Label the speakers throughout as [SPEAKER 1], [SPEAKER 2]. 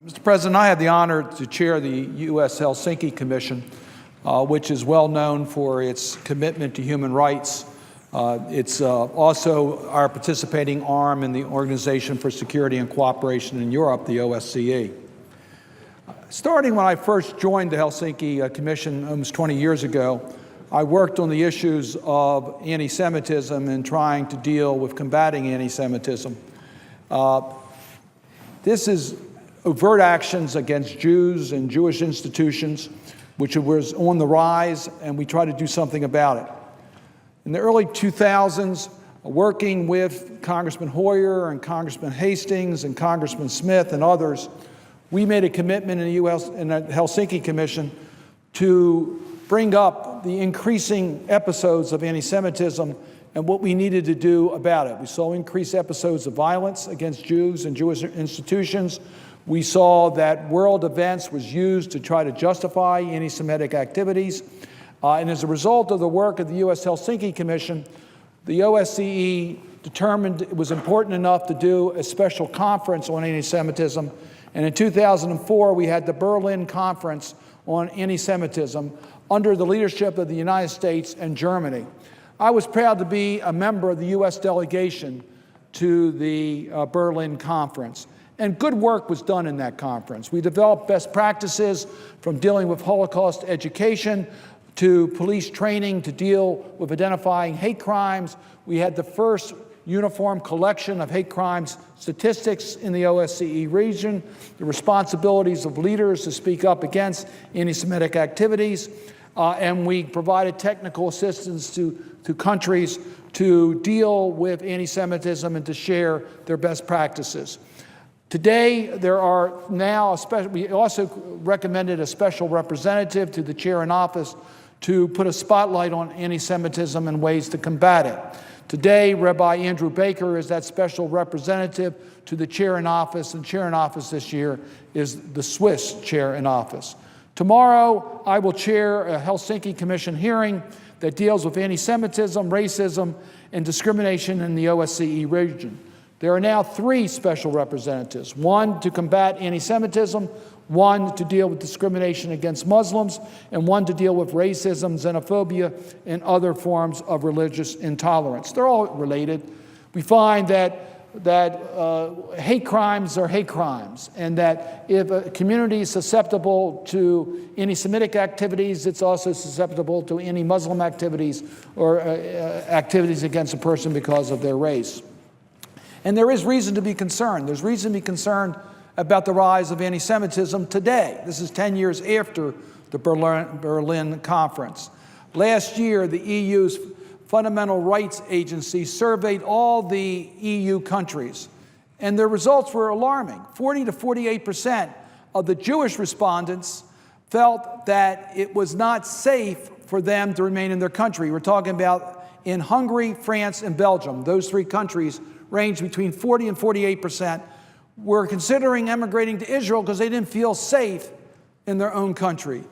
[SPEAKER 1] Mr. President, I have the honor to chair the U.S. Helsinki Commission, which is well known for its commitment to human rights. It's also our participating arm in the Organization for Security and Cooperation in Europe, the OSCE. Starting when I first joined the Helsinki Commission almost 20 years ago, I worked on the issues of anti-Semitism and trying to deal with combating anti-Semitism. This is overt actions against Jews and Jewish institutions, which was on the rise, and we try to do something about it. In the early 2000s, working with Congressman Hoyer and Congressman Hastings and Congressman Smith and others, we made a commitment in the Helsinki Commission to bring up the increasing episodes of anti-Semitism and what we needed to do about it. We saw increased episodes of violence against Jews and Jewish institutions. We saw that world events was used to try to justify anti-Semitic activities. And as a result of the work of the U.S. Helsinki Commission, the OSCE determined it was important enough to do a special conference on anti-Semitism. And in 2004, we had the Berlin Conference on Anti-Semitism under the leadership of the United States and Germany. I was proud to be a member of the U.S. delegation to the Berlin Conference. And good work was done in that conference. We developed best practices from dealing with Holocaust education to police training to deal with identifying hate crimes. We had the first uniform collection of hate crimes statistics in the OSCE region, the responsibilities of leaders to speak up against anti-Semitic activities, and we provided technical assistance to countries to deal with anti-Semitism and to share their best practices. Today, there are now, we also recommended a special representative to the chair in office to put a spotlight on anti-Semitism and ways to combat it. Today, Rabbi Andrew Baker is that special representative to the chair in office, and chair in office this year is the Swiss chair in office. Tomorrow, I will chair a Helsinki Commission hearing that deals with anti-Semitism, racism, and discrimination in the OSCE region. There are now 3 special representatives, one to combat anti-Semitism, one to deal with discrimination against Muslims, and one to deal with racism, xenophobia, and other forms of religious intolerance. They're all related. We find that hate crimes are hate crimes, and that if a community is susceptible to anti-Semitic activities, it's also susceptible to anti-Muslim activities or activities against a person because of their race. And there is reason to be concerned. There's reason to be concerned about the rise of anti-Semitism today. This is 10 years after the Berlin Conference. Last year, the EU's Fundamental Rights Agency surveyed all the EU countries, and their results were alarming. 40 to 48% of the Jewish respondents felt that it was not safe for them to remain in their country. We're talking about in Hungary, France, and Belgium. Those 3 countries range between 40 and 48%, were considering emigrating to Israel because they didn't feel safe in their own country.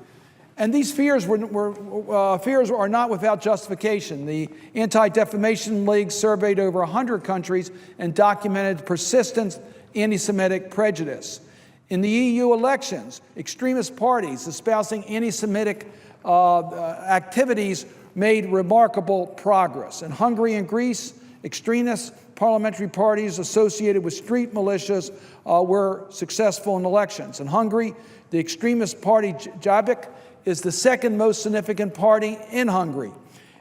[SPEAKER 1] And these fears are not without justification. The Anti-Defamation League surveyed over 100 countries and documented persistent anti-Semitic prejudice. In the EU elections, extremist parties espousing anti-Semitic activities made remarkable progress. In Hungary and Greece, extremist parliamentary parties associated with street militias were successful in elections. In Hungary, the extremist party Jobbik is the 2nd most significant party in Hungary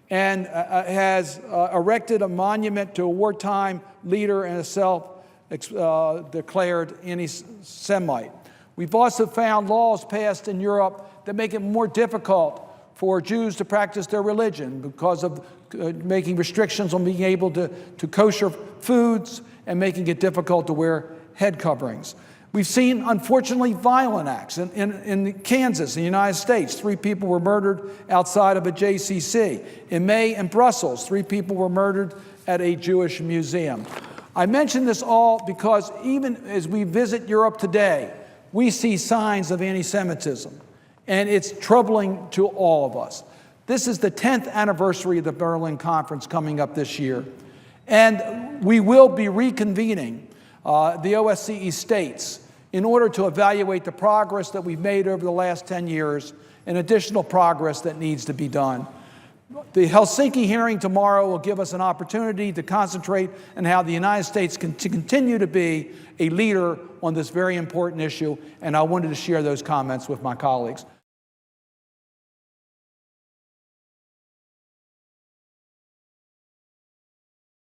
[SPEAKER 1] and has erected a monument to a wartime leader and a self-declared anti-Semite. We've also found laws passed in Europe that make it more difficult for Jews to practice their religion because of making restrictions on being able to kosher foods and making it difficult to wear head coverings. We've seen, unfortunately, violent acts. In Kansas, in the United States, 3 people were murdered outside of a JCC. In May, in Brussels, 3 people were murdered at a Jewish museum. I mention this all because even as we visit Europe today, we see signs of anti-Semitism. And it's troubling to all of us. This is the 10th anniversary of the Berlin Conference coming up this year. And we will be reconvening the OSCE states in order to evaluate the progress that we've made over the last 10 years and additional progress that needs to be done. The Helsinki hearing tomorrow will give us an opportunity to concentrate on how the United States can continue to be a leader on this very important issue, and I wanted to share those comments with my colleagues.